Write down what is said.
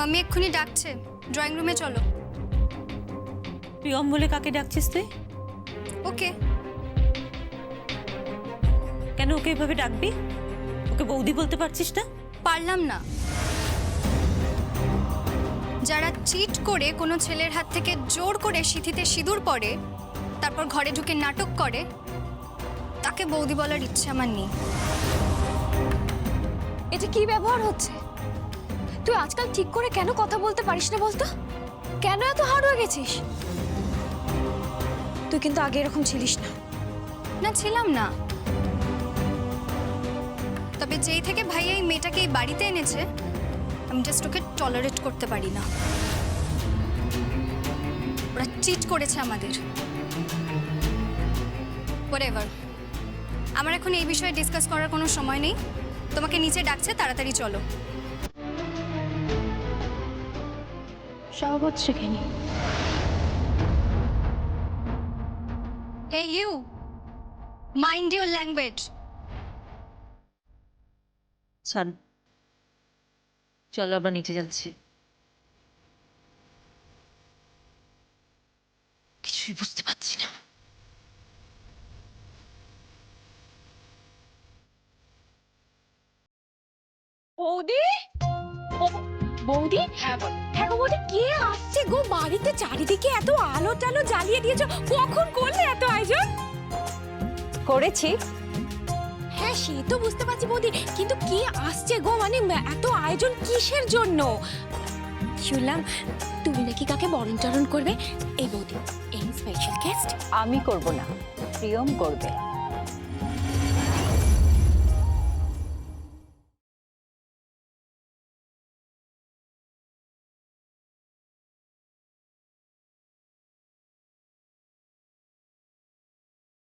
Mummy এক্ষুনি ডাকছে, drawing রুমে চলো। প্রিয়ম বলে কাকে ডাকছিস তুই? ওকে। কেন ওকে এভাবে ডাকবি? ওকে বৌদি বলতে পারছিস না? পারলাম না। যারা চিট করে কোনো ছেলের হাত থেকে জোর করে সিঁথিতে সিঁদুর পরে তারপর ঘরে ঢুকে নাটক করে, তাকে বৌদি বলার ইচ্ছে আমার নেই। এটা কি ব্যবহার হচ্ছে? তুই আজকাল ঠিক করে কেন কথা বলতে পারিস না বলতো? কেন এত হার্ড হয়ে গেছিস? তুই কিন্তু আগে এরকম ছিলিস না। না, ছিলাম না। তবে যেই থেকে ভাইয়া এই মেয়েটাকে এই বাড়িতে এনেছে, আমি জাস্ট ওকে টলারেট করতে পারি না। ওরা চিট করেছে আমাদের। হোয়াটএভার, আমার এখন এই বিষয়ে ডিসকাস করার কোনো সময় নেই। তোমাকে নিচে ডাকছে, তাড়াতাড়ি চলো। সব হচ্ছে কেন? Hey you, mind your language. ছাড়, চলো আমরা নিচে যাচ্ছি। কিছুই বুঝতে পারছি না। বৌদি, বৌদি, হ্যাঁ গো বৌদি, কে আসছে গো বাড়িতে? চারিদিকে এত আলো টালো জ্বালিয়ে দিয়েছো, কখন করলে এত আয়োজন? করেছি। হ্যাঁ সে তো বুঝতে পারছি বৌদি, কিন্তু কে আসছে গো? মানে এত আয়োজন কিসের জন্য? শুনলাম তুমি নাকি কাকে বরণ চরণ করবে। এই বৌদি, এই স্পেশাল গেস্ট। আমি করব না, প্রিয়ম করবে।